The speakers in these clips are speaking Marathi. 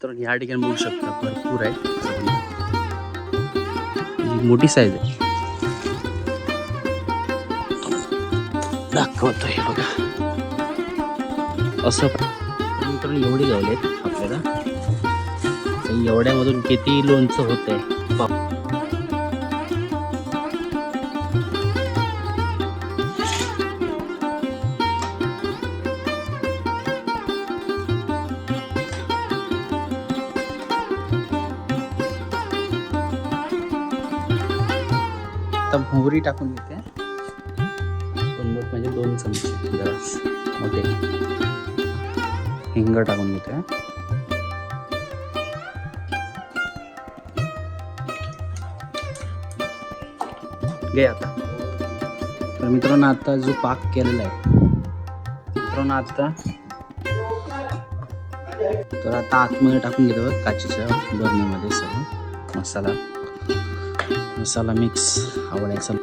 तर ह्या ठिकाणी बघू शकता भरपूर आहे, मोठी साईज आहे. दाखवतोय बघा असं मित्रांनो, एवढे गावले आहेत आपल्याला. एवढ्यामधून किती लोणचं होत आहे. आता मोहरी टाकून घेते, म्हणजे 2 चमचे जरास मोठे हिंग टाकून घेते. घे आता. तर मित्रांनो, आता जो पाक केलेला आहे मित्रांनो, तर आता आतमध्ये टाकून घेतो बघ, काचेच्या बरणीमध्ये सर्व मसाला मिक्स आवडायचा.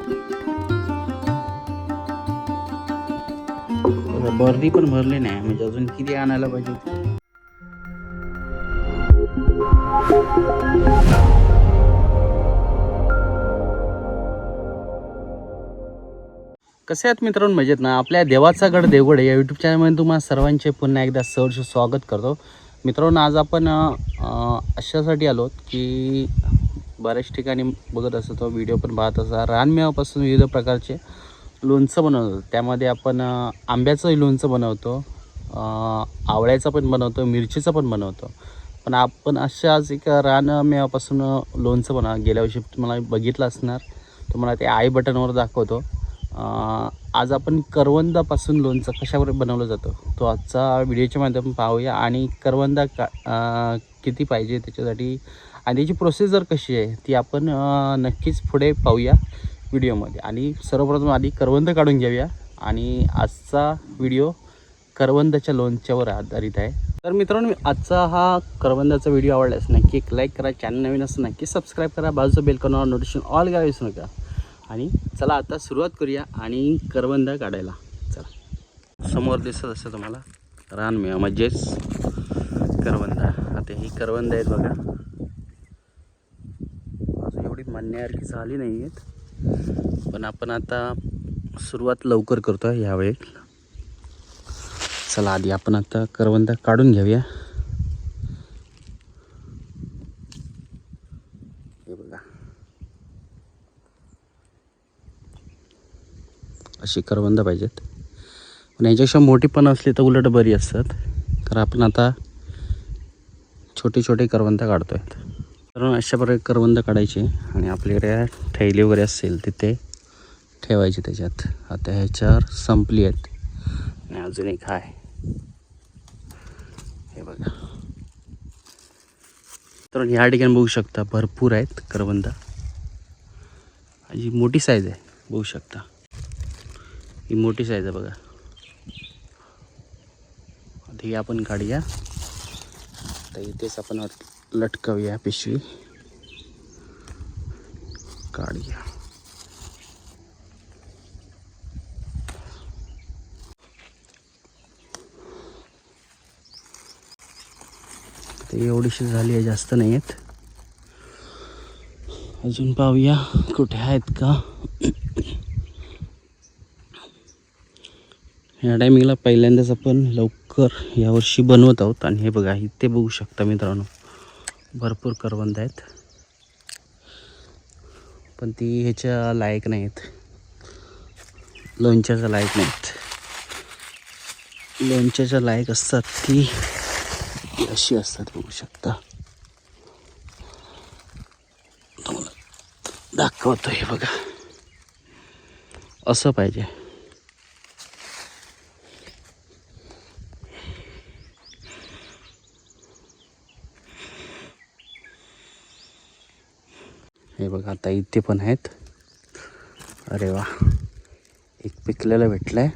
बर्दी पण भरली नाही, म्हणजे अजून किती आणायला पाहिजे. कसे आहेत मित्रांनो, मजेत ना. आपल्या देवाचा गड देवगड या यूट्यूब चॅनलमध्ये तुम्हाला सर्वांचे पुन्हा एकदा सहर्ष स्वागत करतो. मित्रांनो, आज आपण अशासाठी आलो की बऱ्याच ठिकाणी बघत असतो, व्हिडिओ पण पाहत असा, रानमेवापासून विविध प्रकारचे लोणचं बनवतो. त्यामध्ये आपण आंब्याचं लोणचं बनवतो, आवळ्याचं पण बनवतो, मिरचीचं पण बनवतो. पण आपण अशाच एक रानमेवापासून लोणचं गेल्या वर्षी तुम्हाला बघितलं असणार, तुम्हाला ते आय बटनवर दाखवतो. आज आपण करवंदापासून लोणचं कशावर बनवलं जातं तो आजचा व्हिडिओच्या माध्यमातून पाहूया. आणि करवंदा किती पाहिजे त्याच्यासाठी आणि त्याची प्रोसेसर कशी आहे ती आपण नक्कीच पुढे पाहूया व्हिडिओमध्ये. आणि सर्वप्रथम आधी करवंद काढून घेऊया. आणि आजचा व्हिडिओ करवंदाच्या लोणच्यावर आधारित आहे. तर मित्रांनो, आजचा हा करवंदाचा व्हिडिओ आवडल्यास नक्की एक लाईक करा, चॅनल नवीन असं नक्की सबस्क्राईब करा, बाजूचं बेल कॉनवर नोटिफिकेशन ऑल करा विसरू नका. आणि चला आता सुरुवात करूया आणि करवंदा काढायला. चला, समोर दिसत असेल तुम्हाला रानमेवा म्हणजेच करवंदा. आता ही करवंद आहेत बघा, अजून एवढी म्हणण्यासारखी झाली नाही आहेत, पण आपण आता सुरुवात लवकर करतो आहे यावेळी. चला, आधी आपण आता करवंदा काढून घेऊया. हे बघा, अशी करवंद पाहिजेत, पण याच्यापेक्षा मोठी पण असली तर उलट बरी असतात. तर आपण आता छोटे छोटे करवंद काढतो आहेत. तर अशा प्रकारे करवंद काढायचे आणि आपल्याकडे थैली वगैरे असेल तिथे ठेवायचे त्याच्यात. आता ह्याच्यावर संपली आहेत आणि अजून एक आहे, हे बघा. तर ह्या ठिकाणी बघू शकता भरपूर आहेत करवंद. ही मोठी साईज आहे, बघू शकता ही मोठी साईज आहे बघा. आता ही आपण काढूया. तर इथेच आपण लटकवूया पिशवी, काढूया. ते एवढीशी झाली आहे, जास्त नाही आहेत. अजून पाहूया कुठे आहेत का. ह्या टायमिंगला पहिल्यांदाच आपण लवकर यावर्षी बनवत आहोत. आणि हे बघा, इथे बघू शकता मित्रांनो भरपूर करवंद आहेत, पण ती ह्याच्या लायक नाहीत, लोणच्याच्या लायक नाहीत. लोणच्याच्या लायक असतात ती अशी असतात, बघू शकता. तुम्हाला दाखवतो हे बघा, असं पाहिजे. हे बघा, आता इथे पण आहेत. अरे वा, एक पिकलेला भेटलाय.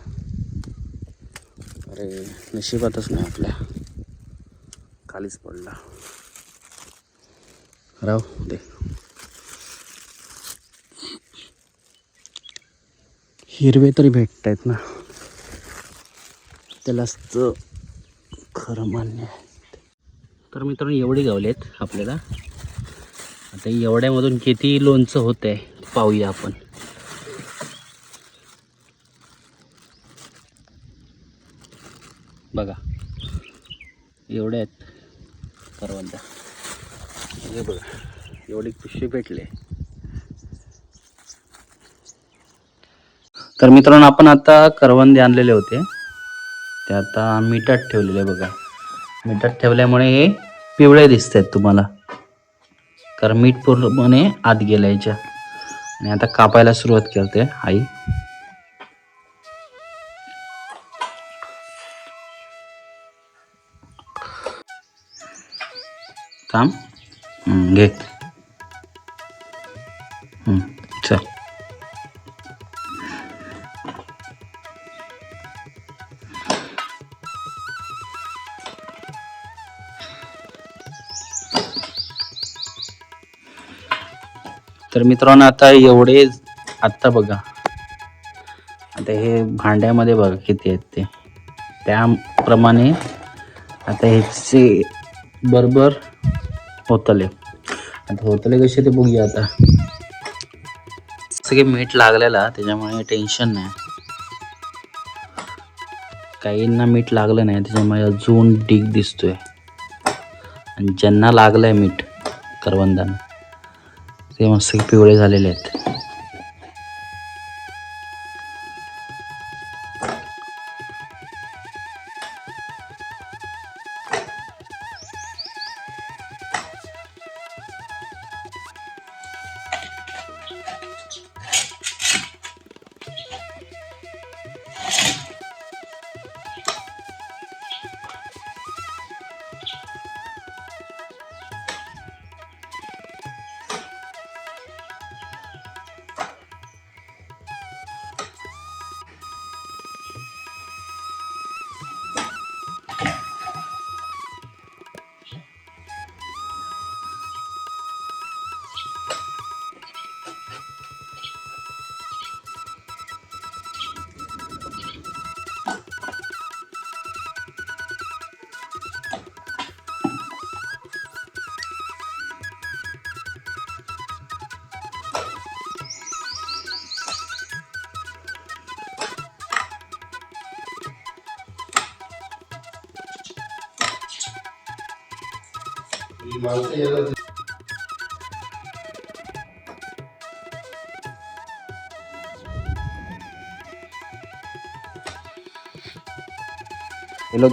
अरे नशिबातच नाही, आपल्या खालीच पडला. राहू दे. हिरवे तरी भेटत आहेत ना, त्यालाच तर खरं मान्य आहे. तर मित्रांनो एवढे गावलेत आपल्याला. आता एवढ्यामधून किती लोणचं होत आहे पाहूया आपण. बघा एवढे आहेत करवंद. हे बघा एवढे पिशवे भेटले. तर मित्रांनो आपण आता करवंदे आणलेले होते ते आता मिठात ठेवलेले. बघा मिठात ठेवल्यामुळे हे पिवळे दिसत आहेत तुम्हाला, कारण मीठ पूर्णपणे आत गेलायच्या. आणि आता कापायला सुरुवात करते आई. थांब घे. चल. तर मित्रांनो आता एवढे आत्ता बघा, आता हे भांड्यामध्ये बघा किती आहेत ते, त्याप्रमाणे आता ह्याचे बरोबर होतले. आता होतले कसे ते बघूया. आता सगळे मीठ लागलेला त्याच्यामुळे टेन्शन नाही. काहींना मीठ लागलं नाही त्याच्यामुळे अजून डीग दिसतोय. आणि ज्यांना लागलंय मीठ करवंदांना ते मस्त पिवळे झालेले आहेत.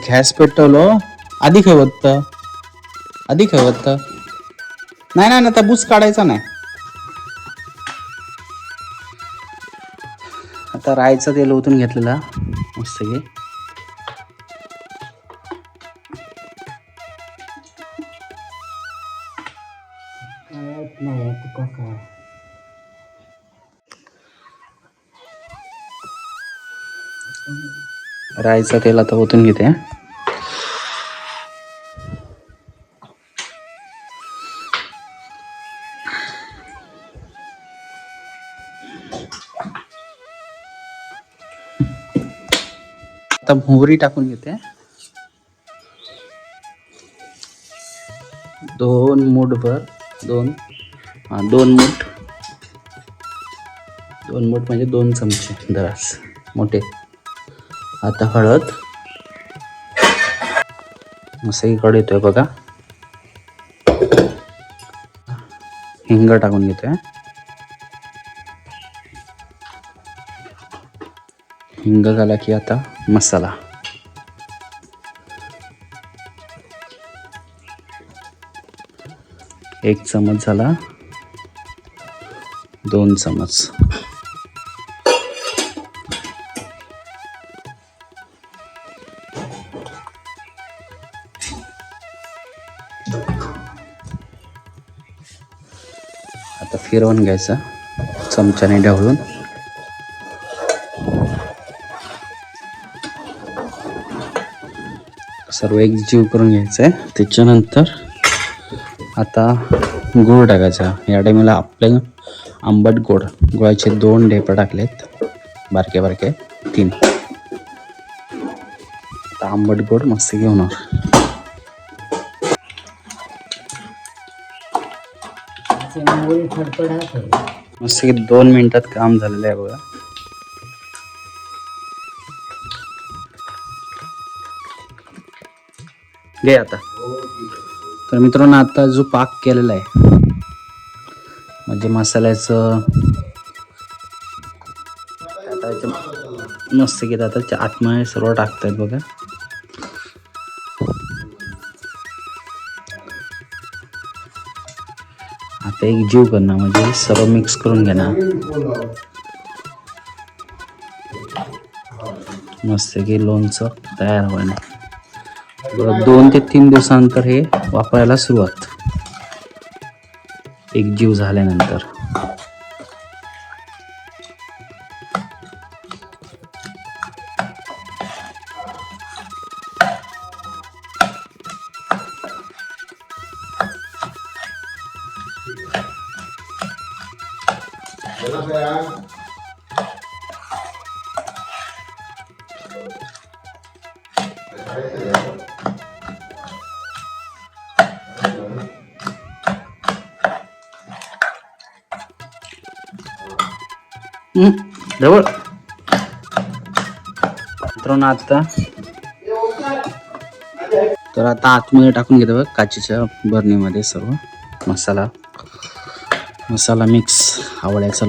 गॅस पेटवलो आधी खवत नाही ना आता बुस काढायचा नाही. आता रायचं तेल ओतून घेतलेला मस्त घे. रायचं तेल आता ओतून घेते. आता मोहरी टाकून घेते. 2 मूठभर 2 मूठ म्हणजे 2 चमचे दरास मोठे. आता हळद सगळीकडे येतोय बघा. हिंग टाकून घेतोय. हिंग झाला की आता मसाला. एक चमच झाला. 2 चमच. आता फिरवून घ्यायचं चमच्याने ढवळून. सर्व एकजीव करून घ्यायचं आहे. त्याच्यानंतर आता गूळ टाकायचा. या टायमाला आपले आंबट गुळाचे 2 ढेप टाकलेत, बारके बारके 3. आता आंबट गोड मस्त घेऊन. मस्त की 2 मिनिटात काम झालेलं आहे बघा. घे आता. तर मित्रांनो आता जो पाक केलेला आहे म्हणजे मसाल्याचं मस्त की आता आतमध्ये सर्व टाकतायत बघा. आता एक जीव करणार म्हणजे सर्व मिक्स करून घेणार. मस्त की लोणचं तयार होणार. 2 ते 3 दिवसानंतर हे वापरायला सुरुवात. एक जीव झाल्यानंतर जवळ मित्रांनो आता तर आता आतमध्ये टाकून घेतो काचेच्या बरणीमध्ये सर्व मसाला मिक्स आवडायचा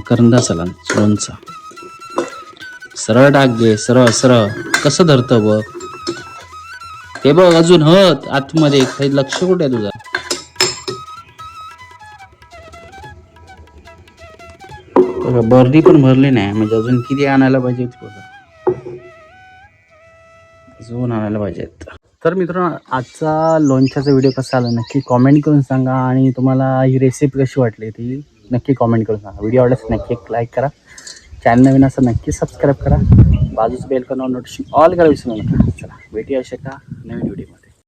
करंदा सला लोणचा सरळ टाक दे. सरळ कसं धरतं बघ ते बघ. अजून आतमध्ये काही लक्ष कुठे आहे तुझा. बर्दी पण भरली नाही म्हणजे अजून किती आणायला पाहिजे होती बघा. अजून आणायला पाहिजेत. तर मित्रांनो आजचा लोणच्याचा व्हिडिओ कसा आला नक्की कॉमेंट करून सांगा आणि तुम्हाला ही रेसिपी कशी वाटली ती नक्की कॉमेंट करून सांगा. व्हिडिओ आवडल्यास नक्की एक लाईक करा. चॅनल नवीन असं नक्की सबस्क्राईब करा. बाजूच बेल करून नोटिफिकेशन ऑल करा विसरू नका. चला भेटूया अशा का नवीन व्हिडिओ.